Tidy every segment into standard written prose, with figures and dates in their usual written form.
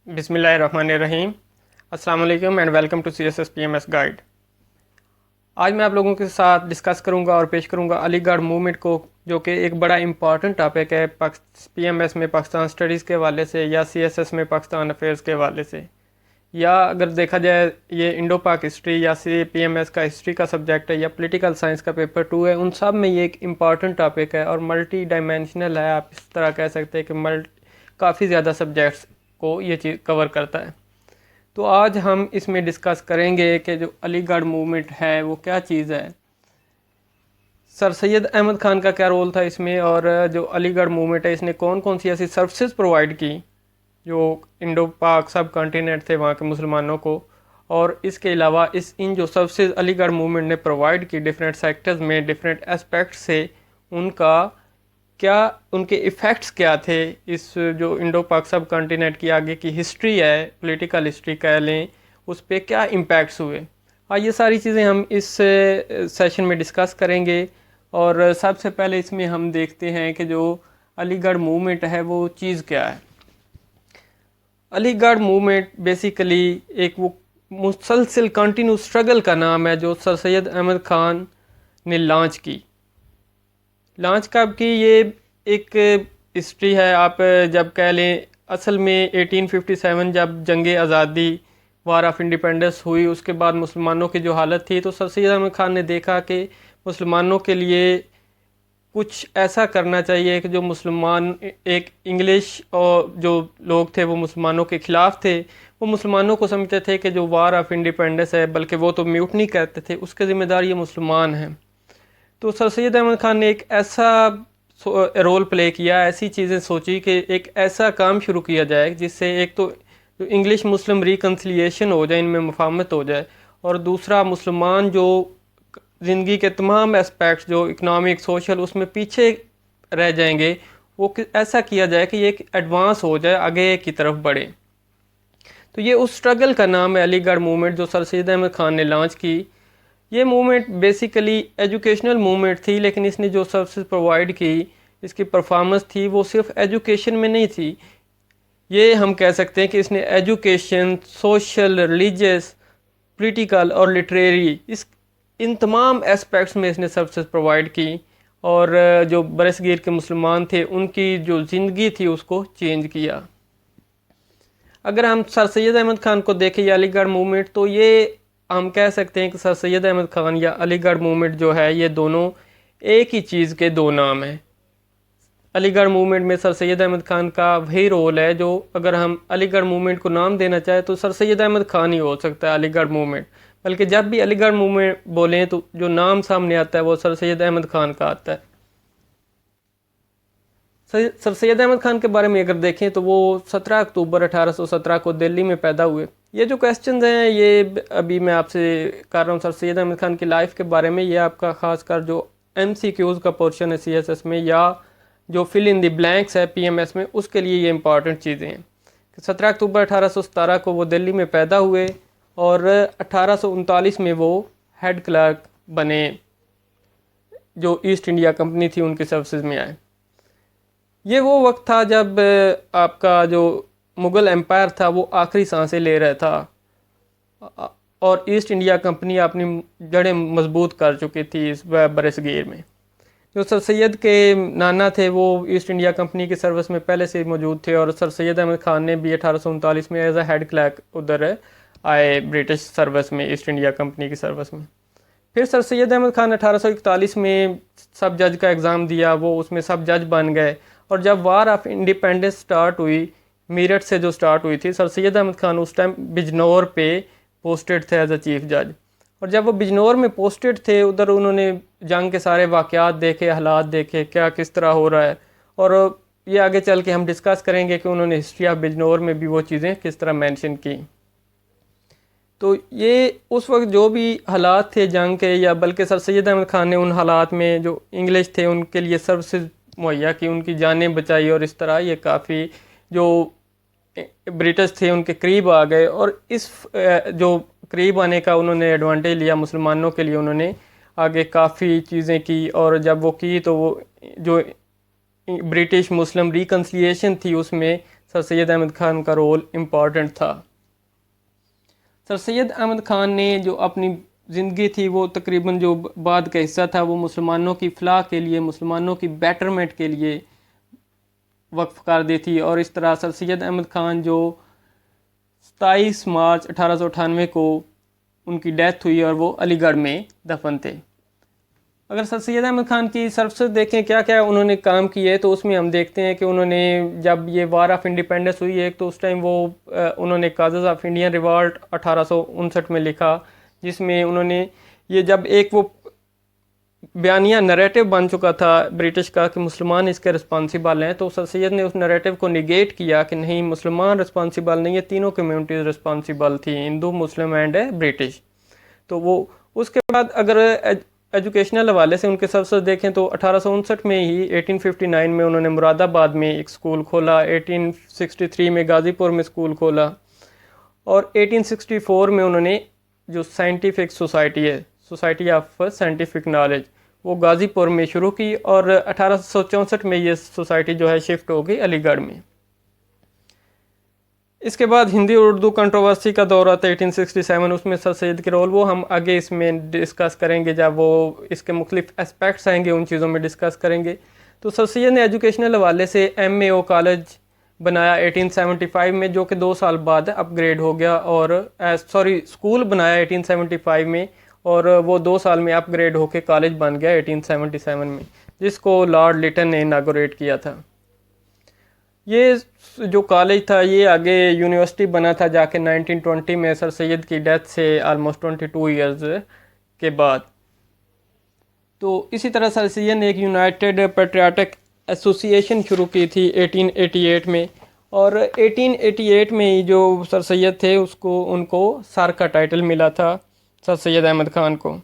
بسم اللہ الرحمن الرحیم۔ السلام علیکم and welcome to CSS-PMS guide. آج میں آپ لوگوں کے ساتھ ڈسکس کروں گا اور پیش کروں گا علی گڑھ موومنٹ کو، جو کہ ایک بڑا امپورٹنٹ ٹاپک ہے PMS میں پاکستان اسٹڈیز کے حوالے سے، یا CSS میں پاکستان افیئرز کے حوالے سے، یا اگر دیکھا جائے یہ انڈو پاک ہسٹری یا PMS کا ہسٹری کا سبجیکٹ ہے، یا پولیٹیکل سائنس کا پیپر 2 ہے، ان سب میں یہ ایک امپورٹنٹ ٹاپک ہے اور ملٹی ڈائمینشنل ہے۔ آپ اس طرح کہہ سکتے ہیں کہ کافی زیادہ سبجیکٹس کو یہ چیز کور کرتا ہے۔ تو آج ہم اس میں ڈسکس کریں گے کہ جو علی گڑھ موومنٹ ہے وہ کیا چیز ہے، سر سید احمد خان کا کیا رول تھا اس میں، اور جو علی گڑھ موومنٹ ہے اس نے کون کون سی ایسی سروسز پرووائڈ کی جو انڈو پاک سب کانٹیننٹ تھے وہاں کے مسلمانوں کو، اور اس کے علاوہ ان جو سروسز علی گڑھ موومنٹ نے پرووائڈ کی ڈفرینٹ سیکٹرز میں ڈفرینٹ اسپیکٹس سے، ان کا کیا، ان کے ایفیکٹس کیا تھے، اس جو انڈو پاک سب کانٹیننٹ کی آگے کی ہسٹری ہے، پولیٹیکل ہسٹری کہہ لیں، اس پہ کیا امپیکٹس ہوئے۔ یہ ساری چیزیں ہم اس سیشن میں ڈسکس کریں گے۔ اور سب سے پہلے اس میں ہم دیکھتے ہیں کہ جو علی گڑھ موومنٹ ہے وہ چیز کیا ہے۔ علی گڑھ موومنٹ بیسیکلی ایک وہ مسلسل کنٹینیو اسٹرگل کا نام ہے جو سر سید احمد خان نے لانچ کب کی، یہ ایک ہسٹری ہے۔ آپ جب کہہ لیں اصل میں 1857 جب جنگ آزادی وار آف انڈیپینڈنس ہوئی، اس کے بعد مسلمانوں کی جو حالت تھی، تو سر سید احمد خان نے دیکھا کہ مسلمانوں کے لیے کچھ ایسا کرنا چاہیے کہ جو مسلمان، ایک انگلش اور جو لوگ تھے وہ مسلمانوں کے خلاف تھے، وہ مسلمانوں کو سمجھتے تھے کہ جو وار آف انڈیپینڈنس ہے، بلکہ وہ تو میوٹنی کہتے تھے، اس کے ذمہ دار یہ مسلمان ہیں۔ تو سر سید احمد خان نے ایک ایسا رول پلے کیا، ایسی چیزیں سوچی کہ ایک ایسا کام شروع کیا جائے جس سے ایک تو جو انگلش مسلم ریکنسلیشن ہو جائے، ان میں مفاہمت ہو جائے، اور دوسرا مسلمان جو زندگی کے تمام اسپیکٹس جو اکنامک سوشل اس میں پیچھے رہ جائیں گے، وہ ایسا کیا جائے کہ یہ ایک ایڈوانس ہو جائے، آگے کی طرف بڑھے۔ تو یہ اس اسٹرگل کا نام ہے علی گڑھ موومنٹ جو سر سید احمد خان نے لانچ کی۔ یہ موومنٹ بیسیکلی ایجوکیشنل موومنٹ تھی، لیکن اس نے جو سروسز پرووائڈ کی، اس کی پرفارمنس تھی، وہ صرف ایجوکیشن میں نہیں تھی۔ یہ ہم کہہ سکتے ہیں کہ اس نے ایجوکیشن، سوشل، ریلیجیس، پولیٹیکل اور لٹریری، ان تمام اسپیکٹس میں اس نے سروسز پرووائڈ کی، اور جو برصغیر کے مسلمان تھے ان کی جو زندگی تھی اس کو چینج کیا۔ اگر ہم سر سید احمد خان کو دیکھیں یا علی گڑھ موومنٹ، تو یہ ہم کہہ سکتے ہیں کہ سر سید احمد خان یا علی گڑھ موومنٹ جو ہے، یہ دونوں ایک ہی چیز کے دو نام ہیں۔ علی گڑھ موومنٹ میں سر سید احمد خان کا وہی رول ہے جو، اگر ہم علی گڑھ موومنٹ کو نام دینا چاہیں تو سر سید احمد خان ہی ہو سکتا ہے علی گڑھ موومنٹ، بلکہ جب بھی علی گڑھ موومنٹ بولیں تو جو نام سامنے آتا ہے وہ سر سید احمد خان کا آتا ہے۔ سر سید احمد خان کے بارے میں اگر دیکھیں تو وہ 17 اکتوبر 1817 کو دلی میں پیدا ہوئے۔ یہ جو کویسچنز ہیں یہ ابھی میں آپ سے کر رہا ہوں سر سید احمد خان کی لائف کے بارے میں، یہ آپ کا خاص کر جو MCQs کا پورشن ہے CSS میں، یا جو فل ان دی بلینکس ہے PMS میں، اس کے لیے یہ امپورٹنٹ چیزیں ہیں۔ 17 اکتوبر 1817 کو وہ دلی میں پیدا ہوئے، اور 1839 میں وہ ہیڈ کلرک بنے، جو ایسٹ انڈیا کمپنی تھی ان کی سروسز میں آئے۔ یہ وہ وقت تھا جب آپ کا جو مغل امپائر تھا وہ آخری سانسیں لے رہا تھا، اور ایسٹ انڈیا کمپنی اپنی جڑیں مضبوط کر چکی تھی اس برصغیر میں۔ جو سر سید کے نانا تھے وہ ایسٹ انڈیا کمپنی کی سروس میں پہلے سے موجود تھے، اور سر سید احمد خان نے بھی 1839 میں ایز اے ہیڈ کلرک ادھر آئے برٹش سروس میں، ایسٹ انڈیا کمپنی کی سروس میں۔ پھر سر سید احمد خان 1841 میں سب جج کا ایگزام دیا، وہ اس میں سب جج بن گئے، اور جب وار آف انڈیپینڈنس سٹارٹ ہوئی، میرٹھ سے جو سٹارٹ ہوئی تھی، سر سید احمد خان اس ٹائم بجنور پہ پوسٹڈ تھے ایز اے چیف جج، اور جب وہ بجنور میں پوسٹڈ تھے ادھر انہوں نے جنگ کے سارے واقعات دیکھے، حالات دیکھے، کیا کس طرح ہو رہا ہے، اور یہ آگے چل کے ہم ڈسکس کریں گے کہ انہوں نے ہسٹری آف بجنور میں بھی وہ چیزیں کس طرح مینشن کی۔ تو یہ اس وقت جو بھی حالات تھے جنگ کے، یا بلکہ سر سید احمد خان نے ان حالات میں جو انگلش تھے ان کے لیے سروسز مہیا کی، ان کی جانیں بچائی، اور اس طرح یہ کافی جو برٹش تھے ان کے قریب آ گئے، اور اس جو قریب آنے کا انہوں نے ایڈوانٹیج لیا مسلمانوں کے لیے، انہوں نے آگے کافی چیزیں کی، اور جب وہ کی تو وہ جو برٹش مسلم ریکنسلیشن تھی اس میں سر سید احمد خان کا رول امپورٹنٹ تھا۔ سر سید احمد خان نے جو اپنی زندگی تھی وہ تقریباً جو بعد کا حصہ تھا وہ مسلمانوں کی فلاح کے لیے، مسلمانوں کی بیٹرمنٹ کے لیے وقف کر دی تھی، اور اس طرح سر سید احمد خان جو 27 مارچ 1898 کو ان کی ڈیتھ ہوئی اور وہ علی گڑھ میں دفن تھے۔ اگر سر سید احمد خان کی سروسز دیکھیں کیا کیا انہوں نے کام کیے، تو اس میں ہم دیکھتے ہیں کہ انہوں نے جب یہ وار آف انڈیپینڈنس ہوئی ایک تو اس ٹائم وہ انہوں نے کازز آف انڈین ریوالٹ 1859 میں لکھا، جس میں انہوں نے یہ جب ایک وہ بیانیہ نریٹو بن چکا تھا برٹش کا کہ مسلمان اس کے رسپانسیبل ہیں، تو سر سید نے اس نریٹو کو نگیٹ کیا کہ نہیں، مسلمان رسپانسیبل نہیں ہے، تینوں کمیونٹیز رسپانسیبل تھی، ہندو، مسلم اینڈ برٹش۔ تو وہ اس کے بعد اگر ایجوکیشنل حوالے سے ان کے سروسز دیکھیں تو 1859 میں ہی 1859 میں انہوں نے مراد آباد میں ایک اسکول کھولا، 1863 میں غازی پور میں اسکول کھولا، اور 1864 میں انہوں نے جو سائنٹیفک سوسائٹی ہے، سوسائٹی آف سائنٹیفک نالج، وہ غازی پور میں شروع کی، اور 1864 میں یہ سوسائٹی جو ہے شفٹ ہو گئی علی گڑھ میں۔ اس کے بعد ہندی اور اردو کنٹروورسی کا دور آتا ہے 1867، اس میں سر سید کے رول وہ ہم آگے اس میں ڈسکس کریں گے، جب وہ اس کے مختلف اسپیکٹس آئیں گے ان چیزوں میں ڈسکس کریں گے۔ تو سر سید نے ایجوکیشنل حوالے سے ایم اے او کالج بنایا 1875 میں، جو کہ 2 سال بعد اپ گریڈ ہو گیا، اور اسکول بنایا 1875 میں، اور وہ 2 سال میں اپ گریڈ ہو کے کالج بن گیا 1877 میں، جس کو لارڈ لیٹن نے اناگوریٹ کیا تھا۔ یہ جو کالج تھا یہ آگے یونیورسٹی بنا تھا جا کے 1920 میں، سر سید کی ڈیتھ سے آلموسٹ 22 ایئرز کے بعد۔ تو اسی طرح سر سید نے ایک یونائٹڈ پیٹریاٹک ایسوسی ایشن شروع کی تھی 1888 میں، اور 1888 میں ہی جو سر سید تھے ان کو سر کا ٹائٹل ملا تھا سر سید احمد خان کو۔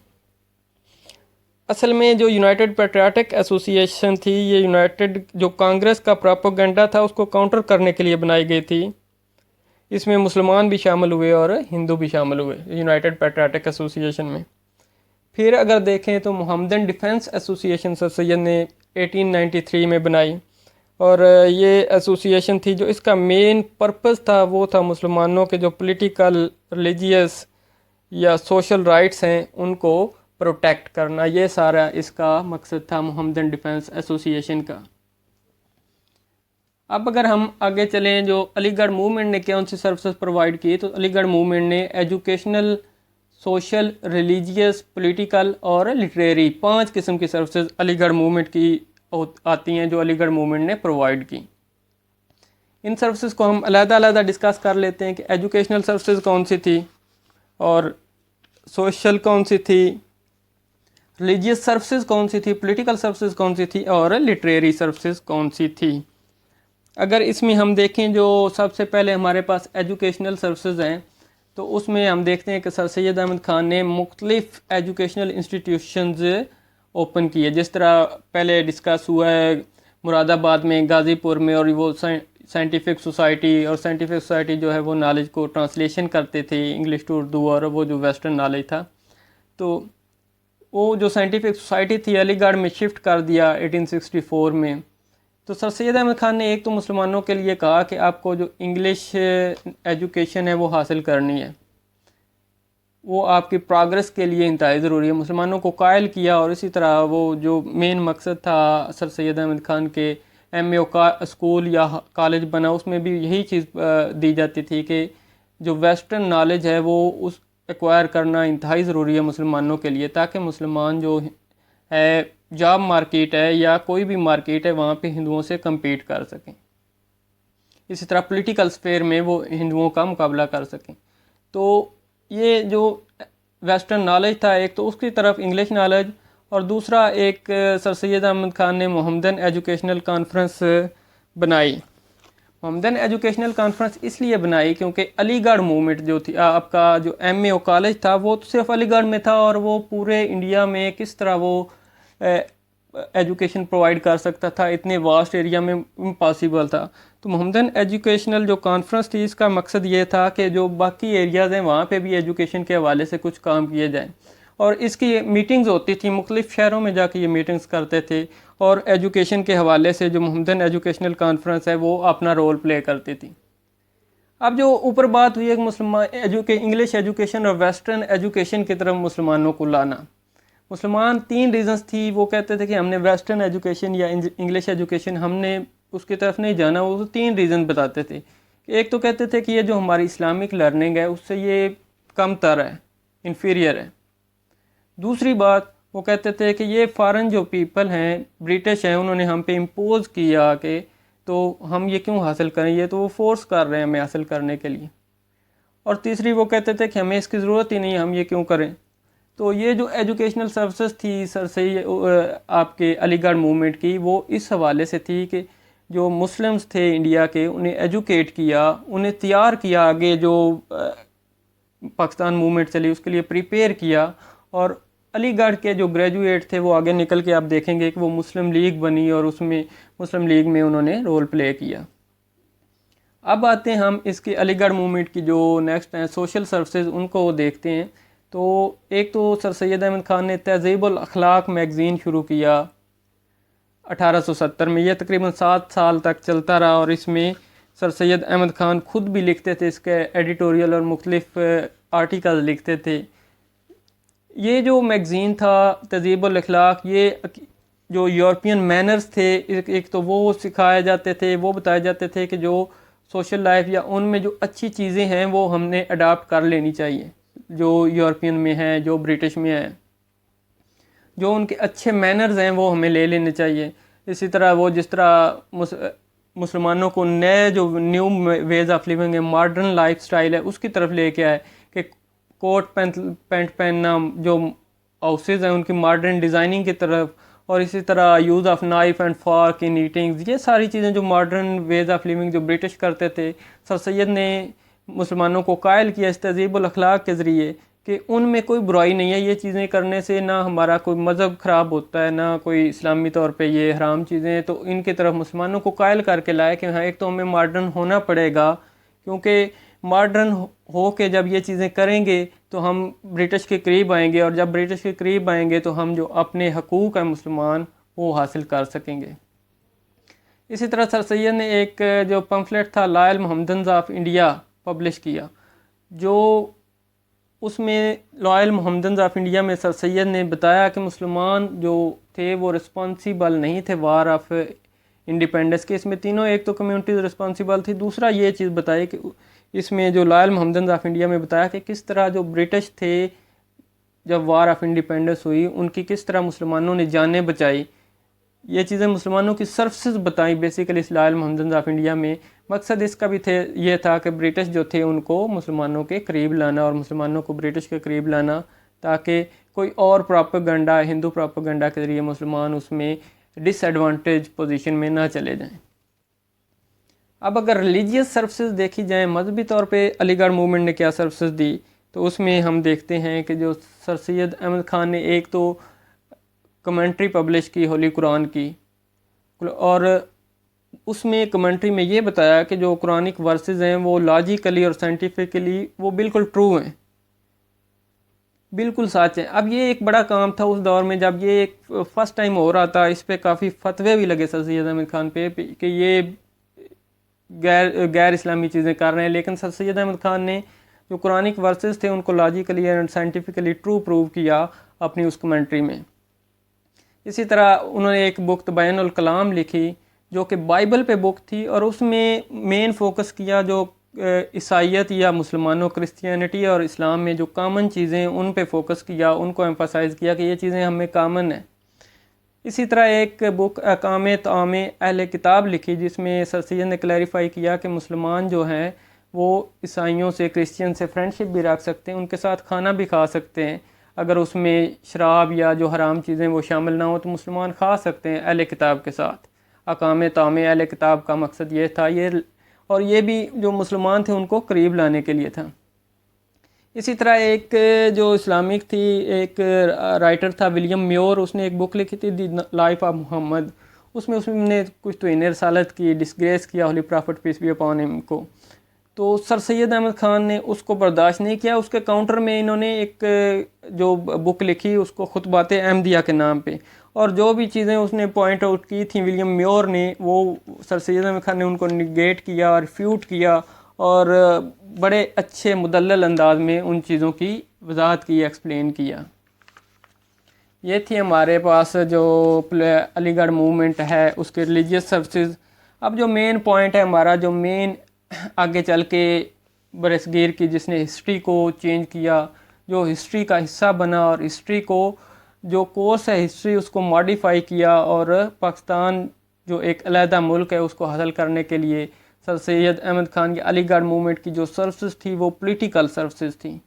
اصل میں جو یونائٹڈ پیٹریاٹک ایسوسی ایشن تھی، یہ یونائٹڈ جو کانگریس کا پراپوگنڈا تھا اس کو کاؤنٹر کرنے کے لیے بنائی گئی تھی۔ اس میں مسلمان بھی شامل ہوئے اور ہندو بھی شامل ہوئے یونائٹڈ پیٹریاٹک ایسوسی ایشن میں۔ پھر اگر دیکھیں تو محمدن ڈیفنس ایسوسی ایشن سر سید نے 1893 میں بنائی، اور یہ ایسوسی ایشن تھی جو اس کا مین پرپز تھا وہ تھا مسلمانوں کے جو پولیٹیکل، ریلیجیس یا سوشل رائٹس ہیں ان کو پروٹیکٹ کرنا، یہ سارا اس کا مقصد تھا محمدن ڈیفنس ایسوسی ایشن کا۔ اب اگر ہم آگے چلیں جو علی گڑھ موومنٹ نے کون سی سروسز پرووائڈ کی، تو علی گڑھ موومنٹ نے ایجوکیشنل، سوشل، ریلیجیس، پولیٹیکل اور لٹریری 5 قسم کی سروسز علی گڑھ موومنٹ کی آتی ہیں جو علی گڑھ موومنٹ نے پرووائڈ کی۔ ان سروسز کو ہم علیحدہ علیحدہ ڈسکس کر لیتے ہیں کہ ایجوکیشنل سروسز کون سی تھی، اور سوشل کون سی تھی، ریلیجیس سروسز کون سی تھی، پولیٹیکل سروسز کون سی تھی، اور لٹریری سروسز کون سی تھی۔ اگر اس میں ہم دیکھیں جو سب سے پہلے ہمارے پاس ایجوکیشنل سروسز ہیں، تو اس میں ہم دیکھتے ہیں کہ سر سید احمد خان نے مختلف ایجوکیشنل انسٹیٹیوشنز اوپن کیے، جس طرح پہلے ڈسکس ہوا ہے مراد آباد میں، غازی پور میں، اور وہ سائنٹیفک سوسائٹی، اور سائنٹیفک سوسائٹی جو ہے وہ نالج کو ٹرانسلیشن کرتے تھے انگلش ٹو اردو، اور وہ جو ویسٹرن نالج تھا، تو وہ جو سائنٹیفک سوسائٹی تھی علی گڑھ میں شفٹ کر دیا 1864 میں۔ تو سر سید احمد خان نے ایک تو مسلمانوں کے لیے کہا کہ آپ کو جو انگلش ایجوکیشن ہے وہ حاصل کرنی ہے، وہ آپ کی پروگرس کے لیے انتہائی ضروری ہے، مسلمانوں کو قائل کیا، اور اسی طرح وہ جو مین مقصد تھا سر سید احمد خان کے ایم اے او کا اسکول یا کالج بنا، اس میں بھی یہی چیز دی جاتی تھی کہ جو ویسٹرن نالج ہے وہ اس ایکوائر کرنا انتہائی ضروری ہے مسلمانوں کے لیے، تاکہ مسلمان جو ہے جاب مارکیٹ ہے یا کوئی بھی مارکیٹ ہے وہاں پہ ہندوؤں سے کمپیٹ کر سکیں، اسی طرح پولیٹیکل سفیر میں وہ ہندوؤں کا مقابلہ کر سکیں۔ تو یہ جو ویسٹرن نالج تھا ایک تو اس کی طرف انگلش نالج، اور دوسرا ایک سر سید احمد خان نے محمدن ایجوکیشنل کانفرنس بنائی۔ محمدن ایجوکیشنل کانفرنس اس لیے بنائی کیونکہ علی گڑھ موومنٹ جو تھی، آپ کا جو ایم اے او کالج تھا وہ تو صرف علی گڑھ میں تھا، اور وہ پورے انڈیا میں کس طرح وہ ایجوکیشن پرووائڈ کر سکتا تھا، اتنے واسٹ ایریا میں امپاسبل تھا۔ تو محمدن ایجوکیشنل جو کانفرنس تھی اس کا مقصد یہ تھا کہ جو باقی ایریاز ہیں وہاں پہ بھی ایجوکیشن کے حوالے سے کچھ کام کیے جائیں، اور اس کی میٹنگز ہوتی تھیں، مختلف شہروں میں جا کے یہ میٹنگز کرتے تھے، اور ایجوکیشن کے حوالے سے جو محمدن ایجوکیشنل کانفرنس ہے وہ اپنا رول پلے کرتی تھی۔ اب جو اوپر بات ہوئی ہے کہ انگلش ایجوکیشن اور ویسٹرن ایجوکیشن کی طرف مسلمانوں کو لانا، مسلمان 3 ریزنز تھی، وہ کہتے تھے کہ ہم نے ویسٹرن ایجوکیشن یا انگلش ایجوکیشن ہم نے اس کی طرف نہیں جانا۔ وہ 3 ریزن بتاتے تھے۔ ایک تو کہتے تھے کہ یہ جو ہماری اسلامک لرننگ ہے اس سے یہ کم تر ہے، انفیریئر ہے۔ دوسری بات وہ کہتے تھے کہ یہ فارن جو پیپل ہیں، برٹش ہیں، انہوں نے ہم پہ امپوز کیا کہ تو ہم یہ کیوں حاصل کریں، یہ تو وہ فورس کر رہے ہیں ہمیں حاصل کرنے کے لیے۔ اور تیسری وہ کہتے تھے کہ ہمیں اس کی ضرورت ہی نہیں، ہم یہ کیوں کریں۔ تو یہ جو ایجوکیشنل سروسز تھی سر سید آپ کے علی گڑھ موومنٹ کی، وہ اس حوالے سے تھی کہ جو مسلمز تھے انڈیا کے انہیں ایجوکیٹ کیا، انہیں تیار کیا، آگے جو پاکستان موومنٹ چلی اس کے لیے پریپیئر کیا، اور علی گڑھ کے جو گریجویٹ تھے وہ آگے نکل کے آپ دیکھیں گے کہ وہ مسلم لیگ بنی، اور اس میں مسلم لیگ میں انہوں نے رول پلے کیا۔ اب آتے ہیں ہم اس کی علی گڑھ موومنٹ کی جو نیکسٹ ہیں سوشل سروسز، ان کو دیکھتے ہیں۔ تو ایک تو سر سید احمد خان نے تہذیب الاخلاق میگزین شروع کیا 1870 میں، یہ تقریباً 7 سال تک چلتا رہا، اور اس میں سر سید احمد خان خود بھی لکھتے تھے، اس کے ایڈیٹوریل اور مختلف آرٹیکل لکھتے تھے۔ یہ جو میگزین تھا تہذیب الاخلاق، یہ جو یورپین مینرز تھے ایک تو وہ سکھائے جاتے تھے، وہ بتائے جاتے تھے کہ جو سوشل لائف یا ان میں جو اچھی چیزیں ہیں وہ ہم نے اڈاپٹ کر لینی چاہیے، جو یورپین میں ہیں، جو برٹش میں ہیں، جو ان کے اچھے مینرز ہیں وہ ہمیں لے لینے چاہیے۔ اسی طرح وہ جس طرح مسلمانوں کو نئے جو نیو ویز آف لیونگ ہے، ماڈرن لائف سٹائل ہے، اس کی طرف لے کے آئے کہ کوٹ پینٹ پہننا، جو ہاؤسز ہیں ان کی ماڈرن ڈیزائننگ کی طرف، اور اسی طرح یوز آف نائف اینڈ فارک ان ایٹنگز، یہ ساری چیزیں جو ماڈرن ویز آف لیونگ جو برٹش کرتے تھے، سر سید نے مسلمانوں کو قائل کیا اس تہذیب الاخلاق کے ذریعے کہ ان میں کوئی برائی نہیں ہے، یہ چیزیں کرنے سے نہ ہمارا کوئی مذہب خراب ہوتا ہے، نہ کوئی اسلامی طور پہ یہ حرام چیزیں ہیں۔ تو ان کی طرف مسلمانوں کو قائل کر کے لائے کہ ہاں ایک تو ہمیں ماڈرن ہونا پڑے گا، کیونکہ ماڈرن ہو کے جب یہ چیزیں کریں گے تو ہم برٹش کے قریب آئیں گے، اور جب برٹش کے قریب آئیں گے تو ہم جو اپنے حقوق ہیں مسلمان وہ حاصل کر سکیں گے۔ اسی طرح سر سید نے ایک جو پمفلٹ تھا loyal Mohammedans of India publish کیا، جو اس میں لائل محمدنز آف انڈیا میں سر سید نے بتایا کہ مسلمان جو تھے وہ رسپانسیبل نہیں تھے وار آف انڈیپینڈنس کے۔ اس میں تینوں، ایک تو کمیونٹیز رسپانسیبل تھی، دوسرا یہ چیز بتائی کہ اس میں جو لائل محمدنز آف انڈیا میں بتایا کہ کس طرح جو برٹش تھے جب وار آف انڈیپینڈنس ہوئی ان کی کس طرح مسلمانوں نے جانیں بچائی، یہ چیزیں مسلمانوں کی سروسز بتائیں بیسیکلی اس لائل محمدنز آف انڈیا میں۔ مقصد اس کا بھی یہ تھا کہ برٹش جو تھے ان کو مسلمانوں کے قریب لانا، اور مسلمانوں کو برٹش کے قریب لانا، تاکہ کوئی اور پراپیگنڈا، ہندو پراپیگنڈا کے ذریعے مسلمان اس میں ڈس ایڈوانٹیج پوزیشن میں نہ چلے جائیں۔ اب اگر ریلیجیس سروسز دیکھی جائیں، مذہبی طور پہ علی گڑھ موومنٹ نے کیا سروسز دی، تو اس میں ہم دیکھتے ہیں کہ جو سر سید احمد خان نے ایک تو کمنٹری پبلش کی ہولی قرآن کی، اور اس میں کمنٹری میں یہ بتایا کہ جو قرآنک ورسز ہیں وہ لاجیکلی اور سائنٹیفکلی وہ بالکل ٹرو ہیں، بالکل سچ ہیں۔ اب یہ ایک بڑا کام تھا اس دور میں جب یہ فرسٹ ٹائم ہو رہا تھا، اس پہ کافی فتوے بھی لگے سر سید احمد خان پہ کہ یہ غیر اسلامی چیزیں کر رہے ہیں، لیکن سر سید احمد خان نے جو قرآنک ورسز تھے ان کو logically and scientifically true prove کیا اپنی اس کمنٹری میں۔ اسی طرح انہوں نے ایک بک تبیین الکلام لکھی جو کہ بائبل پہ بک تھی، اور اس میں مین فوکس کیا جو عیسائیت یا مسلمانوں کرسچینٹی اور اسلام میں جو کامن چیزیں ہیں ان پہ فوکس کیا، ان کو ایمفاسائز کیا کہ یہ چیزیں ہمیں کامن ہیں۔ اسی طرح ایک بک احکام طعام اہل کتاب لکھی جس میں سر سید نے کلیریفائی کیا کہ مسلمان جو ہیں وہ عیسائیوں سے، کرسچین سے فرینڈشپ بھی رکھ سکتے ہیں، ان کے ساتھ کھانا بھی کھا سکتے ہیں، اگر اس میں شراب یا جو حرام چیزیں وہ شامل نہ ہوں تو مسلمان کھا سکتے ہیں اہل کتاب کے ساتھ۔ احکام طعام اہل کتاب کا مقصد یہ تھا، اور یہ بھی جو مسلمان تھے ان کو قریب لانے کے لیے تھا۔ اسی طرح ایک جو اسلامک تھی، ایک رائٹر تھا ولیم میور، اس نے ایک بک لکھی تھی دی لائف آف محمد، اس میں نے کچھ توہین رسالت کی، ڈسگریس کیا holy prophet peace be upon ہم کو۔ تو سر سید احمد خان نے اس کو برداشت نہیں کیا. اس کے کاؤنٹر میں انہوں نے ایک جو بک لکھی اس کو خطبات احمدیہ کے نام پہ, اور جو بھی چیزیں اس نے پوائنٹ آؤٹ کی تھیں ولیم میور نے, وہ سر سید احمد خان نے ان کو نگیٹ کیا, ریفیوٹ کیا, اور بڑے اچھے مدلل انداز میں ان چیزوں کی وضاحت کی, ایکسپلین کیا. یہ تھی ہمارے پاس جو علی گڑھ موومنٹ ہے اس کے ریلیجیس سروسز. اب جو مین پوائنٹ ہے ہمارا, جو مین آگے چل کے برصغیر کی جس نے ہسٹری کو چینج کیا, جو ہسٹری کا حصہ بنا, اور ہسٹری کو جو کورس ہے ہسٹری اس کو ماڈیفائی کیا, اور پاکستان جو ایک علیحدہ ملک ہے اس کو حاصل کرنے کے لیے سر سید احمد خان کی علی گڑھ موومنٹ کی جو سروسز تھی وہ پولیٹیکل سروسز تھیں.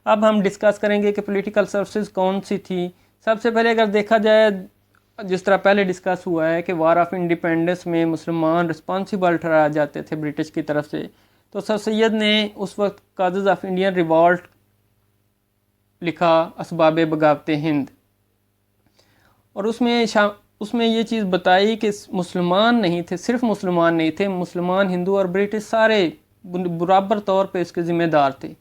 اب ہم ڈسکس کریں گے کہ پولیٹیکل سروسز کون سی تھی. سب سے پہلے اگر دیکھا جائے, جس طرح پہلے ڈسکس ہوا ہے کہ وار آف انڈیپینڈنس میں مسلمان رسپانسیبل ٹھہرائے جاتے تھے برٹش کی طرف سے, تو سر سید نے اس وقت کازز آف انڈین ریوالٹ لکھا, اسباب بغاوت ہند, اور اس میں یہ چیز بتائی کہ مسلمان نہیں تھے, صرف مسلمان نہیں تھے, مسلمان, ہندو اور برٹش سارے برابر طور پہ اس کے ذمہ دار تھے.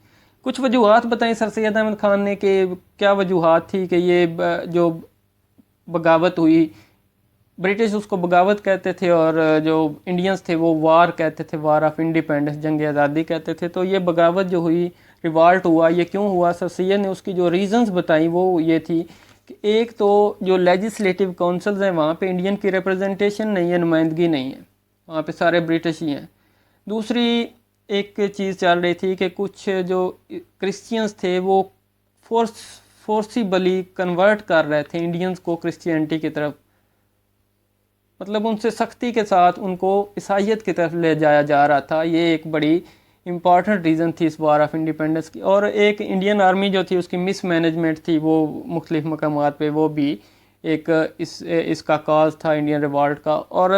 کچھ وجوہات بتائیں سر سید احمد خان نے کہ کیا وجوہات تھی کہ یہ جو بغاوت ہوئی, برٹش اس کو بغاوت کہتے تھے اور جو انڈینز تھے وہ وار کہتے تھے, وار آف انڈیپینڈنس, جنگ آزادی کہتے تھے. تو یہ بغاوت جو ہوئی, ریوالٹ ہوا, یہ کیوں ہوا؟ سر سید نے اس کی جو ریزنز بتائیں وہ یہ تھی کہ ایک تو جو لیجسلیٹو کونسلز ہیں وہاں پہ انڈین کی ریپرزنٹیشن نہیں ہے, نمائندگی نہیں ہے, وہاں پہ سارے برٹش ہی ہیں. دوسری ایک چیز چل رہی تھی کہ کچھ جو کرسچینز تھے وہ فورسیبلی کنورٹ کر رہے تھے انڈینز کو کرسچینٹی کی طرف, مطلب ان سے سختی کے ساتھ ان کو عیسائیت کی طرف لے جایا جا رہا تھا. یہ ایک بڑی امپورٹنٹ ریزن تھی اس وار آف انڈیپینڈنس کی. اور ایک انڈین آرمی جو تھی اس کی مس مینجمنٹ تھی وہ مختلف مقامات پہ, وہ بھی ایک اس کا کاز تھا انڈین ریوالٹ کا. اور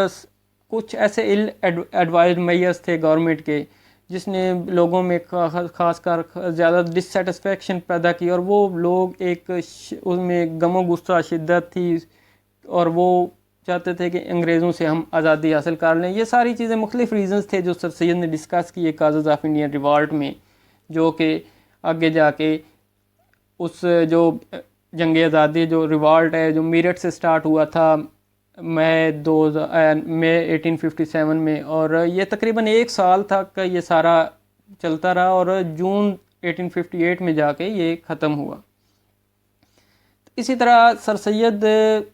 کچھ ایسے ایڈوائزڈ میئرز تھے گورنمنٹ کے جس نے لوگوں میں خاص کر زیادہ ڈسسیٹسفیکشن پیدا کی, اور وہ لوگ ایک اس میں غم و غصہ, شدت تھی, اور وہ چاہتے تھے کہ انگریزوں سے ہم آزادی حاصل کر لیں. یہ ساری چیزیں مختلف ریزنز تھے جو سر سید نے ڈسکس کیے کازز آف انڈین ریوالٹ میں, جو کہ آگے جا کے اس جو جنگ آزادی جو ریوالٹ ہے جو میرٹھ سے سٹارٹ ہوا تھا مئی 1857 میں, اور یہ تقریباً 1 سال تک یہ سارا چلتا رہا, اور جون 1858 میں جا کے یہ ختم ہوا. اسی طرح سر سید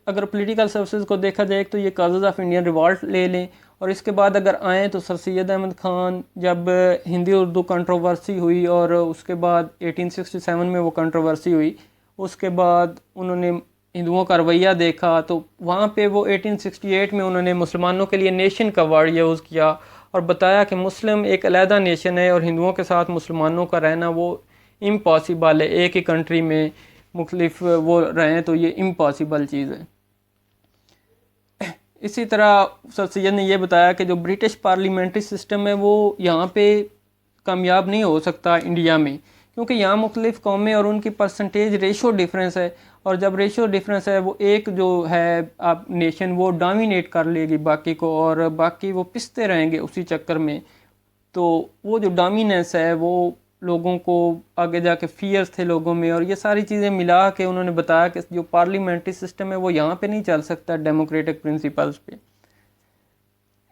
اگر پولیٹیکل سروسز کو دیکھا جائے تو یہ کازز آف انڈین ریوالٹ لے لیں, اور اس کے بعد اگر آئیں تو سر سید احمد خان جب ہندی اردو کنٹروورسی ہوئی, اور اس کے بعد 1867 میں وہ کنٹروورسی ہوئی, اس کے بعد انہوں نے ہندوؤں کا رویہ دیکھا, تو وہاں پہ وہ 1868 میں انہوں نے مسلمانوں کے لیے نیشن کا ورڈ یوز کیا, اور بتایا کہ مسلم ایک علیحدہ نیشن ہے, اور ہندوؤں کے ساتھ مسلمانوں کا رہنا وہ امپاسبل ہے, ایک ہی کنٹری میں مختلف وہ رہیں تو یہ امپاسبل چیز ہے. اسی طرح سر سید نے یہ بتایا کہ جو برٹش پارلیمنٹری سسٹم ہے وہ یہاں پہ کامیاب نہیں ہو سکتا انڈیا میں, کیونکہ یہاں مختلف قومیں اور ان کی پرسنٹیج ریشو ڈیفرنس ہے, اور جب ریشو ڈیفرنس ہے وہ ایک جو ہے آپ نیشن وہ ڈومینیٹ کر لے گی باقی کو, اور باقی وہ پستے رہیں گے اسی چکر میں. تو وہ جو ڈومیننس ہے وہ لوگوں کو آگے جا کے فیئرز تھے لوگوں میں, اور یہ ساری چیزیں ملا کے انہوں نے بتایا کہ جو پارلیمنٹری سسٹم ہے وہ یہاں پہ نہیں چل سکتا ڈیموکریٹک پرنسپلز پہ.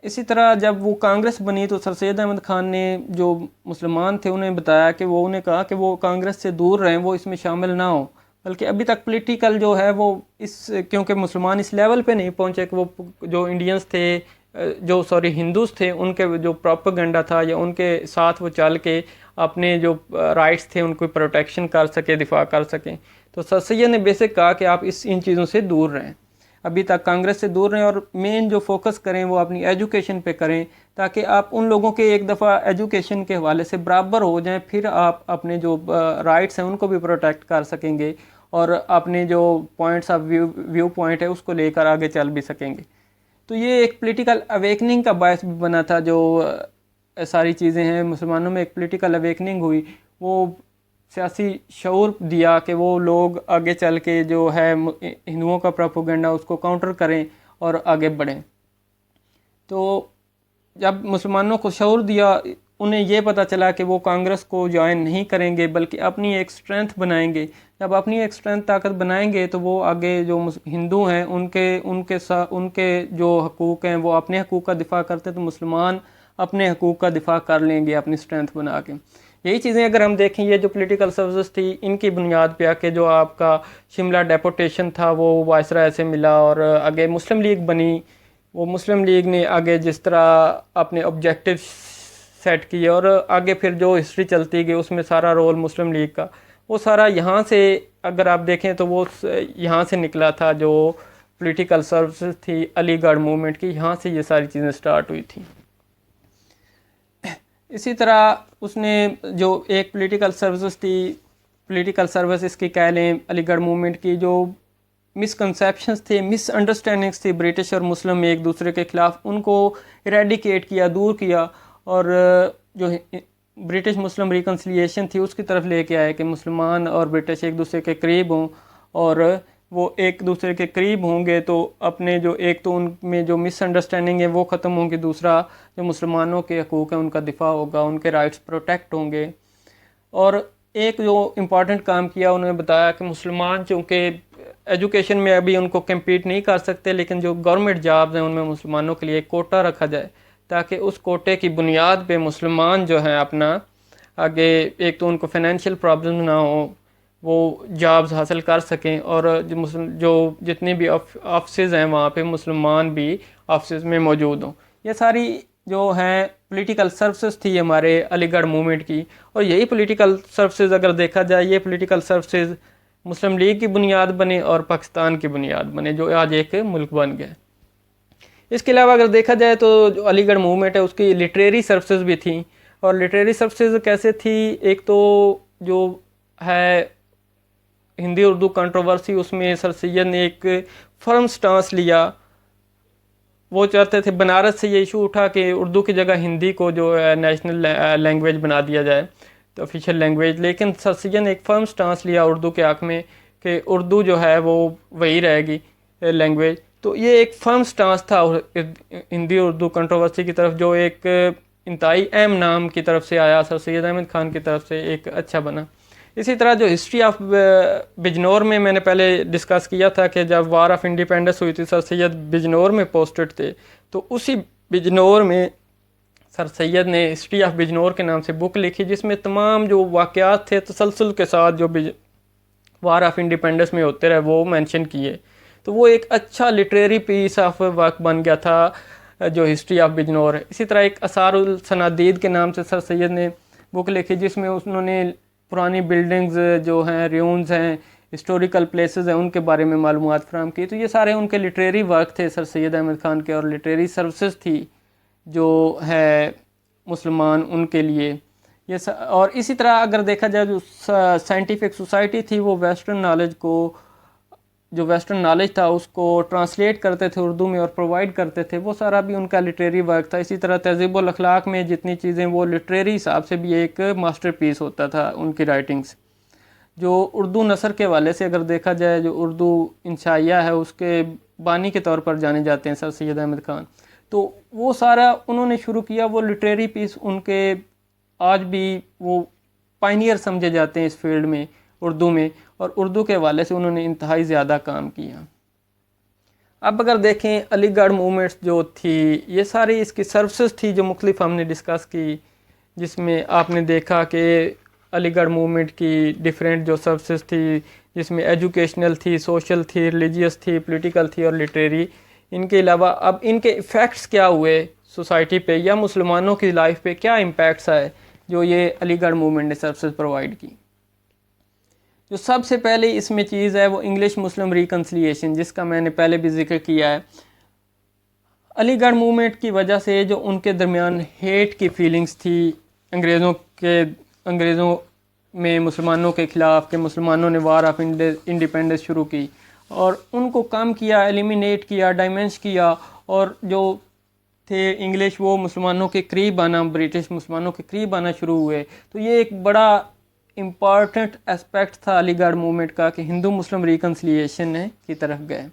اسی طرح جب وہ کانگریس بنی تو سر سید احمد خان نے جو مسلمان تھے انہیں بتایا کہ وہ انہیں کہا کہ وہ کانگریس سے دور رہیں, وہ اس میں شامل نہ ہوں, بلکہ ابھی تک پولیٹیکل جو ہے وہ کیونکہ مسلمان اس لیول پہ نہیں پہنچے کہ وہ جو انڈینز تھے ہندوز تھے ان کے جو پروپیگنڈا تھا یا ان کے ساتھ وہ چل کے اپنے جو رائٹس تھے ان کو پروٹیکشن کر سکے, دفاع کر سکیں. تو سر سید نے بیسک کہا کہ آپ ان چیزوں سے دور رہیں, ابھی تک کانگریس سے دور رہیں, اور مین جو فوکس کریں وہ اپنی ایجوکیشن پہ کریں, تاکہ آپ ان لوگوں کے ایک دفعہ ایجوکیشن کے حوالے سے برابر ہو جائیں, پھر آپ اپنے جو رائٹس ہیں ان کو بھی پروٹیکٹ کر سکیں گے, اور اپنے جو پوائنٹس آف ویو پوائنٹ ہے اس کو لے کر آگے چل بھی سکیں گے. تو یہ ایک پولیٹیکل اویکننگ کا باعث بھی بنا تھا. جو ساری چیزیں ہیں مسلمانوں میں ایک پولیٹیکل اویکننگ ہوئی, وہ سیاسی شعور دیا کہ وہ لوگ آگے چل کے جو ہے ہندوؤں کا پروپیگنڈا اس کو کاؤنٹر کریں اور آگے بڑھیں. تو جب مسلمانوں کو شعور دیا انہیں یہ پتہ چلا کہ وہ کانگریس کو جوائن نہیں کریں گے بلکہ اپنی ایک اسٹرینتھ بنائیں گے. جب اپنی ایک اسٹرینتھ طاقت بنائیں گے تو وہ آگے جو ہندو ہیں ان کے جو حقوق ہیں وہ اپنے حقوق کا دفاع کرتے ہیں، تو مسلمان اپنے حقوق کا دفاع کر لیں گے اپنی اسٹرینتھ بنا کے. یہی چیزیں اگر ہم دیکھیں، یہ جو پولیٹیکل سروسز تھی ان کی بنیاد پہ آ کے جو آپ کا شملہ ڈیپوٹیشن تھا وہ وائسرائے سے ملا، اور آگے مسلم لیگ بنی. وہ مسلم لیگ نے آگے جس طرح اپنے آبجیکٹیو سیٹ کیے، اور آگے پھر جو ہسٹری چلتی گئی اس میں سارا رول مسلم لیگ کا وہ سارا یہاں سے اگر آپ دیکھیں تو وہ یہاں سے نکلا تھا. جو پولیٹیکل سروسز تھی علی گڑھ موومنٹ کی، یہاں سے یہ ساری چیزیں سٹارٹ ہوئی تھیں. اسی طرح اس نے جو ایک پولیٹیکل سروسز تھی، پولیٹیکل سروس اس کی کہہ لیں علی گڑھ موومنٹ کی، جو مسکنسیپشنز تھے، مس انڈرسٹینڈنگز تھی برٹش اور مسلم میں ایک دوسرے کے خلاف، ان کو ایریڈیکیٹ کیا، دور کیا، اور جو برٹش مسلم ریکنسلیشن تھی اس کی طرف لے کے آئے کہ مسلمان اور برٹش ایک دوسرے کے قریب ہوں، اور وہ ایک دوسرے کے قریب ہوں گے تو اپنے جو ایک تو ان میں جو مس انڈرسٹینڈنگ ہے وہ ختم ہوں گی، دوسرا جو مسلمانوں کے حقوق ہیں ان کا دفاع ہوگا، ان کے رائٹس پروٹیکٹ ہوں گے. اور ایک جو امپورٹنٹ کام کیا، انہوں نے بتایا کہ مسلمان چونکہ ایجوکیشن میں ابھی ان کو کمپیٹ نہیں کر سکتے، لیکن جو گورنمنٹ جابز ہیں ان میں مسلمانوں کے لیے ایک کوٹا رکھا جائے، تاکہ اس کوٹے کی بنیاد پہ مسلمان جو ہیں اپنا آگے ایک تو ان کو فائنینشیل پرابلم نہ ہوں، وہ جابز حاصل کر سکیں، اور جو جتنی بھی آفسز ہیں وہاں پہ مسلمان بھی آفسز میں موجود ہوں. یہ ساری جو ہیں پولیٹیکل سروسز تھی ہمارے علی گڑھ موومنٹ کی. اور یہی پولیٹیکل سروسز اگر دیکھا جائے، یہ پولیٹیکل سروسز مسلم لیگ کی بنیاد بنے اور پاکستان کی بنیاد بنے، جو آج ایک ملک بن گئے. اس کے علاوہ اگر دیکھا جائے تو جو علی گڑھ موومنٹ ہے اس کی لٹریری سروسز بھی تھیں. اور لٹریری سروسز کیسے تھی؟ ایک تو جو ہے ہندی اردو کنٹروورسی، اس میں سر سید نے ایک فرم سٹانس لیا. وہ چاہتے تھے، بنارس سے یہ ایشو اٹھا کہ اردو کی جگہ ہندی کو جو ہے نیشنل لینگویج بنا دیا جائے، تو آفیشیل لینگویج. لیکن سر سید نے ایک فرم سٹانس لیا اردو کے حق میں کہ اردو جو ہے وہ وہی رہے گی لینگویج. تو یہ ایک فرم سٹانس تھا ہندی اردو کنٹروورسی کی طرف، جو ایک انتہائی اہم نام کی طرف سے آیا، سر سید احمد خان کی طرف سے ایک اچھا بنا. اسی طرح جو ہسٹری آف بجنور میں نے پہلے ڈسکس کیا تھا کہ جب وار آف انڈیپینڈنس ہوئی تھی سر سید بجنور میں پوسٹڈ تھے، تو اسی بجنور میں سر سید نے ہسٹری آف بجنور کے نام سے بک لکھی، جس میں تمام جو واقعات تھے تسلسل کے ساتھ جو وار آف انڈیپینڈنس میں ہوتے رہے وہ مینشن کیے. تو وہ ایک اچھا لٹریری پیس آف ورک بن گیا تھا جو ہسٹری آف بجنور ہے. اسی طرح ایک آثار الصنادید کے نام سے سر سید نے بک لکھی، جس میں انہوں نے پرانی بلڈنگز جو ہیں، ریونز ہیں، ہسٹوریکل پلیسز ہیں، ان کے بارے میں معلومات فراہم کی. تو یہ سارے ان کے لٹریری ورک تھے سر سید احمد خان کے، اور لٹریری سروسز تھی جو ہے مسلمان ان کے لیے. اور اسی طرح اگر دیکھا جائے جو سائنٹیفک سوسائٹی تھی، وہ جو ویسٹرن نالج تھا اس کو ٹرانسلیٹ کرتے تھے اردو میں اور پرووائڈ کرتے تھے، وہ سارا بھی ان کا لٹریری ورک تھا. اسی طرح تہذیب الاخلاق میں جتنی چیزیں، وہ لٹریری حساب سے بھی ایک ماسٹر پیس ہوتا تھا ان کی رائٹنگز. جو اردو نثر کے حوالے سے اگر دیکھا جائے، جو اردو انشائیہ ہے اس کے بانی کے طور پر جانے جاتے ہیں سر سید احمد خان. تو وہ سارا انہوں نے شروع کیا، وہ لٹریری پیس ان کے آج بھی وہ پائنیئر سمجھے جاتے ہیں اس فیلڈ میں اردو میں، اور اردو کے حوالے سے انہوں نے انتہائی زیادہ کام کیا. اب اگر دیکھیں علی گڑھ موومنٹس جو تھی، یہ ساری اس کی سروسز تھی جو مختلف ہم نے ڈسکس کی، جس میں آپ نے دیکھا کہ علی گڑھ موومنٹ کی ڈیفرنٹ جو سروسز تھی، جس میں ایجوکیشنل تھی، سوشل تھی، ریلیجیس تھی، پولیٹیکل تھی اور لٹریری. ان کے علاوہ اب ان کے ایفیکٹس کیا ہوئے سوسائٹی پہ یا مسلمانوں کی لائف پہ کیا امپیکٹس آئے جو یہ علی گڑھ موومنٹ نے سروسز پرووائڈ کی. جو سب سے پہلے اس میں چیز ہے وہ انگلش مسلم ریکنسلیشن، جس کا میں نے پہلے بھی ذکر کیا ہے. علی گڑھ موومنٹ کی وجہ سے جو ان کے درمیان ہیٹ کی فیلنگز تھی انگریزوں میں مسلمانوں کے خلاف، کہ مسلمانوں نے وار آف انڈیپینڈنس شروع کی، اور ان کو کم کیا، ایلیمینیٹ کیا، ڈائمنش کیا. اور جو تھے انگلش وہ مسلمانوں کے قریب آنا، برٹش مسلمانوں کے قریب آنا شروع ہوئے. تو یہ ایک بڑا امپارٹنٹ اسپیکٹ تھا علی گڑھ موومنٹ کا کہ ہندو مسلم ریکنسلیشن کی طرف گئے.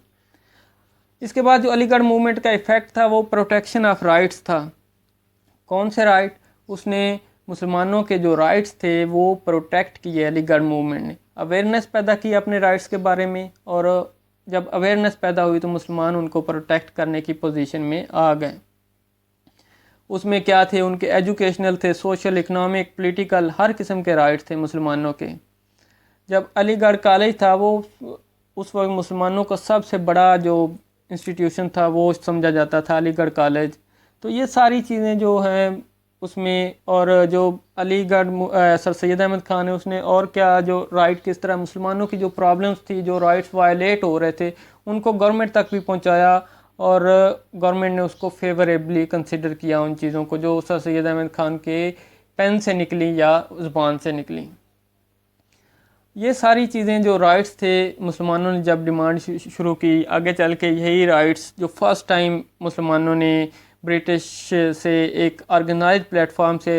اس کے بعد جو علی گڑھ موومنٹ کا ایفیکٹ تھا وہ پروٹیکشن آف رائٹس تھا. کون سے رائٹ؟ اس نے مسلمانوں کے جو رائٹس تھے وہ پروٹیکٹ کیے علی گڑھ موومنٹ نے، اویئرنیس پیدا کی اپنے رائٹس کے بارے میں، اور جب اویئرنیس پیدا ہوئی تو مسلمان ان کو پروٹیکٹ کرنے کی پوزیشن میں آ گئے۔ اس میں کیا تھے، ان کے ایجوکیشنل تھے، سوشل، اکنامک، پولیٹیکل، ہر قسم کے رائٹس تھے مسلمانوں کے۔ جب علی گڑھ کالج تھا وہ اس وقت مسلمانوں کا سب سے بڑا جو انسٹیٹیوشن تھا وہ سمجھا جاتا تھا، علی گڑھ کالج۔ تو یہ ساری چیزیں جو ہیں اس میں، اور جو علی گڑھ سر سید احمد خان نے اس نے اور کیا جو رائٹ کس طرح مسلمانوں کی جو پرابلمس تھی، جو رائٹس وائلیٹ ہو رہے تھے، ان کو گورنمنٹ تک بھی پہنچایا، اور گورنمنٹ نے اس کو فیوریبلی کنسیڈر کیا ان چیزوں کو جو سر سید احمد خان کے پین سے نکلی یا زبان سے نکلی۔ یہ ساری چیزیں جو رائٹس تھے مسلمانوں نے جب ڈیمانڈ شروع کی، آگے چل کے یہی رائٹس جو فرسٹ ٹائم مسلمانوں نے برٹش سے ایک آرگنائز پلیٹ فارم سے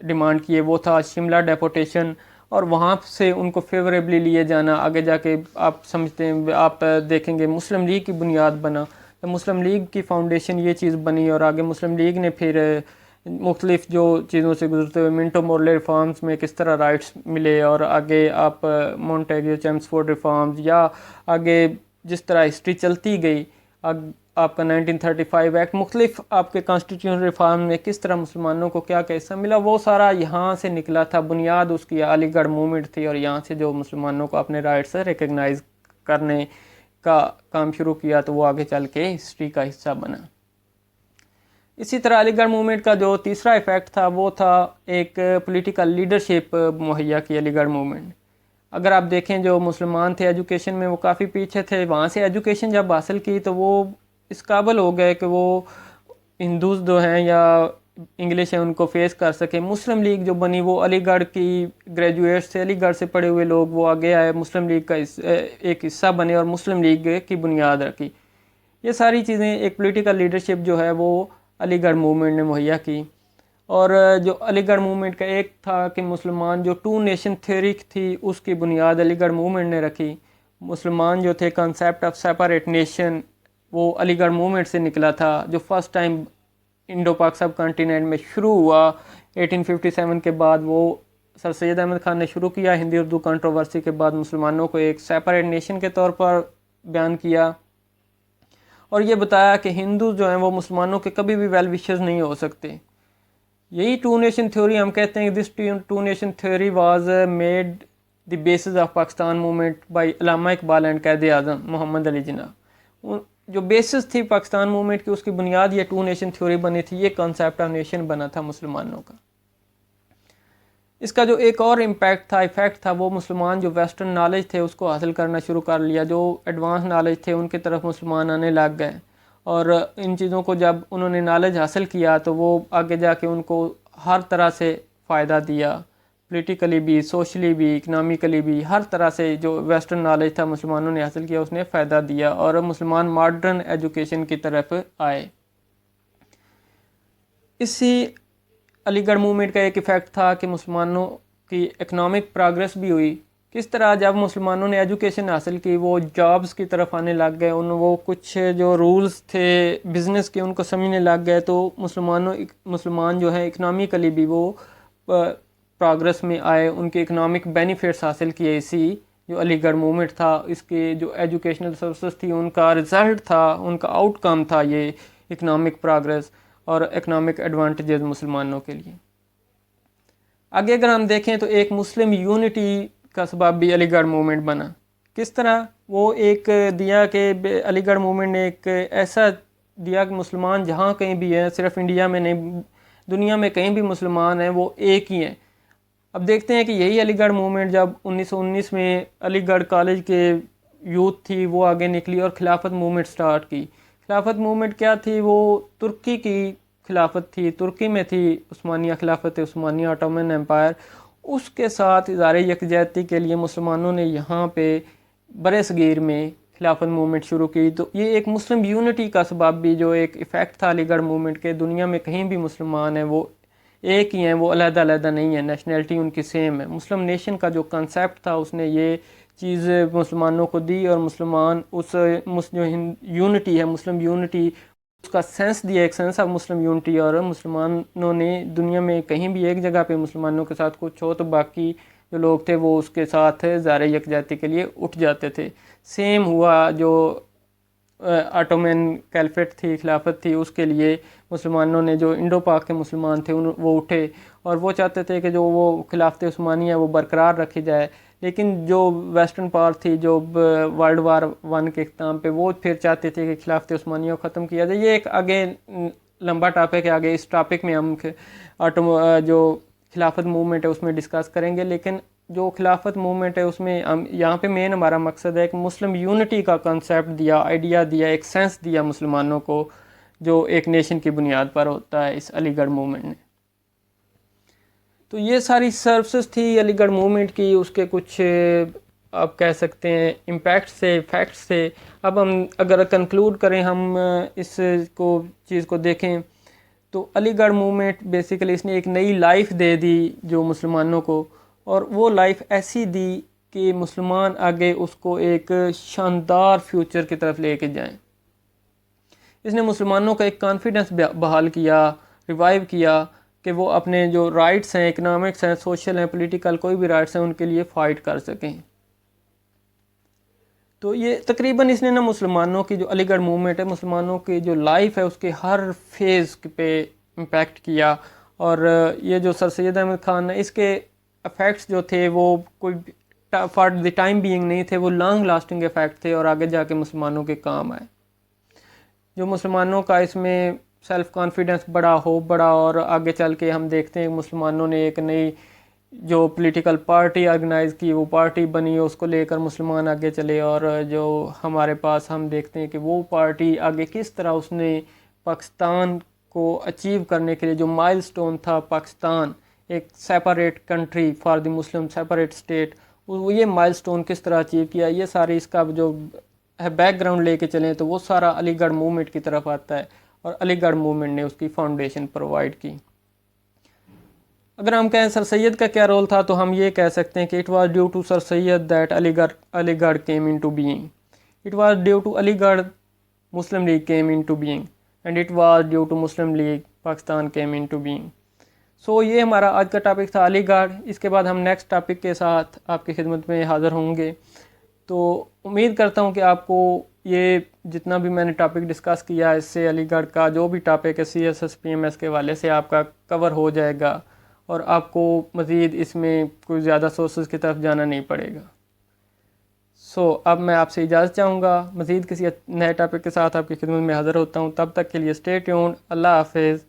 ڈیمانڈ کیے، وہ تھا شملہ ڈیپوٹیشن، اور وہاں سے ان کو فیوریبلی لیے جانا۔ آگے جا کے آپ سمجھتے ہیں، آپ دیکھیں گے مسلم لیگ کی بنیاد بنا، تو مسلم لیگ کی فاؤنڈیشن یہ چیز بنی، اور آگے مسلم لیگ نے پھر مختلف جو چیزوں سے گزرتے ہوئے منٹو مورلے ریفارمز میں کس طرح رائٹس ملے، اور آگے آپ مونٹیگیو چیمسفورڈ ریفارمز، یا آگے جس طرح ہسٹری چلتی گئی، آپ کا 1935 ایکٹ، مختلف آپ کے کانسٹیٹیوشن ریفارم میں کس طرح مسلمانوں کو کیا حصہ ملا، وہ سارا یہاں سے نکلا تھا۔ بنیاد اس کی علی گڑھ موومنٹ تھی، اور یہاں سے جو مسلمانوں کو اپنے رائٹس ریکگنائز کرنے کا کام شروع کیا، تو وہ آگے چل کے ہسٹری کا حصہ بنا۔ اسی طرح علی گڑھ موومنٹ کا جو تیسرا ایفیکٹ تھا وہ تھا ایک پولیٹیکل لیڈرشپ مہیا کی علی گڑھ موومنٹ۔ اگر آپ دیکھیں جو مسلمان تھے ایجوکیشن میں وہ کافی پیچھے تھے، وہاں سے ایجوکیشن جب حاصل کی تو وہ اس قابل ہو گئے کہ وہ ہندوز جو ہیں یا انگلش ہیں ان کو فیس کر سکیں۔ مسلم لیگ جو بنی وہ علی گڑھ کی گریجویٹ سے، علی گڑھ سے پڑھے ہوئے لوگ وہ آگے آئے، مسلم لیگ کا ایک حصہ بنے اور مسلم لیگ کی بنیاد رکھی۔ یہ ساری چیزیں ایک پولیٹیکل لیڈرشپ جو ہے وہ علی گڑھ موومنٹ نے مہیا کی۔ اور جو علی گڑھ موومنٹ کا ایک تھا کہ مسلمان جو ٹو نیشن تھیوری تھی اس کی بنیاد علی گڑھ موومنٹ نے رکھی۔ مسلمان جو تھے کنسیپٹ آف سیپریٹ نیشن وہ علی گڑھ موومنٹ سے نکلا تھا، جو فرسٹ ٹائم انڈو پاک سب کانٹیننٹ میں شروع ہوا 1857 کے بعد۔ وہ سر سید احمد خان نے شروع کیا، ہندی اردو کنٹروورسی کے بعد مسلمانوں کو ایک سیپریٹ نیشن کے طور پر بیان کیا، اور یہ بتایا کہ ہندو جو ہیں وہ مسلمانوں کے کبھی بھی ویل وشرز نہیں ہو سکتے۔ یہی ٹو نیشن تھیوری ہم کہتے ہیں، this two nation theory was made the basis of Pakistan movement by Allama Iqbal and Quaid Azam محمد علی جناح۔ جو بیسز تھی پاکستان موومنٹ کی، اس کی بنیاد یہ ٹو نیشن تھیوری بنی تھی، یہ کنسیپٹ آف نیشن بنا تھا مسلمانوں کا۔ اس کا جو ایک اور ایفیکٹ تھا وہ مسلمان جو ویسٹرن نالج تھے اس کو حاصل کرنا شروع کر لیا، جو ایڈوانس نالج تھے ان کی طرف مسلمان آنے لگ گئے، اور ان چیزوں کو جب انہوں نے نالج حاصل کیا تو وہ آگے جا کے ان کو ہر طرح سے فائدہ دیا، پولیٹیکلی بھی، سوشلی بھی، اکنامکلی بھی، ہر طرح سے جو ویسٹرن نالج تھا مسلمانوں نے حاصل کیا اس نے فائدہ دیا، اور مسلمان ماڈرن ایجوکیشن کی طرف آئے۔ اسی علی گڑھ موومنٹ کا ایک ایفیکٹ تھا کہ مسلمانوں کی اکنامک پروگریس بھی ہوئی۔ کس طرح جب مسلمانوں نے ایجوکیشن حاصل کی وہ جابز کی طرف آنے لگ گئے، وہ کچھ جو رولز تھے بزنس کے ان کو سمجھنے لگ گئے، تو مسلمان جو ہیں اکنامکلی بھی وہ پروگریس میں آئے، ان کے اکنامک بینیفٹس حاصل کیے۔ اسی جو علی گڑھ موومنٹ تھا اس کے جو ایجوکیشنل سورسز تھی ان کا رزلٹ تھا، ان کا آؤٹ کم تھا یہ اکنامک پروگریس اور اکنامک ایڈوانٹیجز مسلمانوں کے لیے۔ آگے اگر ہم دیکھیں تو ایک مسلم یونٹی کا سبب بھی علی گڑھ موومنٹ بنا۔ کس طرح؟ وہ ایک دیا کہ علی گڑھ موومنٹ نے ایک ایسا دیا کہ مسلمان جہاں کہیں بھی ہیں، صرف انڈیا میں نہیں دنیا میں کہیں بھی مسلمان ہیں وہ ایک ہی ہیں۔ اب دیکھتے ہیں کہ یہی علی گڑھ موومنٹ جب 1919 میں علی گڑھ کالج کے یوتھ تھی وہ آگے نکلی اور خلافت موومنٹ سٹارٹ کی۔ خلافت موومنٹ کیا تھی؟ وہ ترکی کی خلافت تھی، ترکی میں تھی عثمانیہ خلافت، عثمانیہ آٹومن امپائر۔ اس کے ساتھ اظہار یکجہتی کے لیے مسلمانوں نے یہاں پہ برِ صغیر میں خلافت موومنٹ شروع کی۔ تو یہ ایک مسلم یونٹی کا سبب بھی جو ایک ایفیکٹ تھا علی گڑھ موومنٹ کے، دنیا میں کہیں بھی مسلمان ہیں وہ ایک ہی ہیں، وہ علیحدہ علیحدہ نہیں ہیں، نیشنلٹی ان کی سیم ہے۔ مسلم نیشن کا جو کنسیپٹ تھا اس نے یہ چیز مسلمانوں کو دی، اور مسلمان اس جو یونٹی ہے مسلم یونٹی اس کا سینس دیا، ایک سینس آف مسلم یونٹی، اور مسلمانوں نے دنیا میں کہیں بھی ایک جگہ پہ مسلمانوں کے ساتھ کچھ ہو تو باقی جو لوگ تھے وہ اس کے ساتھ زار یکجہتی کے لیے اٹھ جاتے تھے۔ سیم ہوا جو آٹومین کیلفیٹ تھی، خلافت تھی، اس کے لیے مسلمانوں نے، جو انڈو پاک کے مسلمان تھے وہ اٹھے اور وہ چاہتے تھے کہ جو وہ خلافت عثمانیہ وہ برقرار رکھی جائے، لیکن جو ویسٹرن پاور تھی جو ورلڈ وار 1 کے اختتام پہ، وہ پھر چاہتے تھے کہ خلافت عثمانیہ کو ختم کیا جائے۔ یہ ایک آگے لمبا ٹاپک ہے، آگے اس ٹاپک میں ہم جو خلافت موومنٹ ہے اس میں ڈسکس کریں گے، لیکن جو خلافت موومنٹ ہے اس میں ہم یہاں پہ مین ہمارا مقصد ہے کہ مسلم یونٹی کا کنسیپٹ دیا، آئیڈیا دیا، ایک سینس دیا مسلمانوں کو جو ایک نیشن کی بنیاد پر ہوتا ہے اس علی گڑھ موومنٹ نے۔ تو یہ ساری سروسز تھی علی گڑھ موومنٹ کی، اس کے کچھ آپ کہہ سکتے ہیں امپیکٹ سے، فیکٹس سے۔ اب ہم اگر کنکلوڈ کریں، ہم اس چیز کو دیکھیں تو علی گڑھ موومنٹ بیسیکلی اس نے ایک نئی لائف دے دی جو مسلمانوں کو، اور وہ لائف ایسی دی کہ مسلمان آگے اس کو ایک شاندار فیوچر کی طرف لے کے جائیں۔ اس نے مسلمانوں کا ایک کانفیڈنس بحال کیا، ریوائیو کیا کہ وہ اپنے جو رائٹس ہیں، اکنامکس ہیں، سوشل ہیں، پولیٹیکل کوئی بھی رائٹس ہیں، ان کے لیے فائٹ کر سکیں۔ تو یہ تقریباً اس نے نا مسلمانوں کی جو علی گڑھ موومنٹ ہے، مسلمانوں کی جو لائف ہے اس کے ہر فیز پہ امپیکٹ کیا، اور یہ جو سر سید احمد خان ہے، اس کے افیکٹس جو تھے وہ کوئی فار دی ٹائم بینگ نہیں تھے، وہ لانگ لاسٹنگ افیکٹ تھے اور آگے جا کے مسلمانوں کے کام آئے۔ جو مسلمانوں کا اس میں سیلف کانفیڈنس بڑا، اور آگے چل کے ہم دیکھتے ہیں مسلمانوں نے ایک نئی جو پولیٹیکل پارٹی آرگنائز کی، وہ پارٹی بنی، اس کو لے کر مسلمان آگے چلے، اور جو ہمارے پاس ہم دیکھتے ہیں کہ وہ پارٹی آگے کس طرح اس نے پاکستان کو اچیو کرنے کے لیے جو مائل سٹون تھا، پاکستان ایک separate country for the Muslim, separate state, وہ یہ مائل سٹون کس طرح اچیو کیا، یہ ساری اس کا جو بیک گراؤنڈ لے کے چلیں تو وہ سارا علی گڑھ موومنٹ کی طرف آتا ہے، اور علی گڑھ موومنٹ نے اس کی فاؤنڈیشن پرووائڈ کی۔ اگر ہم کہیں سر سید کا کیا رول تھا تو ہم یہ کہہ سکتے ہیں کہ it was due to sir Syed that Aligarh came into being, it was due to Aligarh Muslim League came into being, and it was due to Muslim League Pakistan came into being. So یہ ہمارا آج کا ٹاپک تھا علی گڑھ۔ اس کے بعد ہم next topic کے ساتھ آپ کی خدمت میں حاضر ہوں گے۔ تو امید کرتا ہوں کہ آپ کو یہ جتنا بھی میں نے ٹاپک ڈسکس کیا اس سے علی گڑھ کا جو بھی ٹاپک ہے CSS/PMS کے حوالے سے آپ کا کور ہو جائے گا، اور آپ کو مزید اس میں کوئی زیادہ سورسز کی طرف جانا نہیں پڑے گا۔ اب میں آپ سے اجازت چاہوں گا، مزید کسی نئے ٹاپک کے ساتھ آپ کی خدمت میں حاضر ہوتا ہوں۔ تب تک کے لیے اسٹے ٹیونڈ، اللہ حافظ۔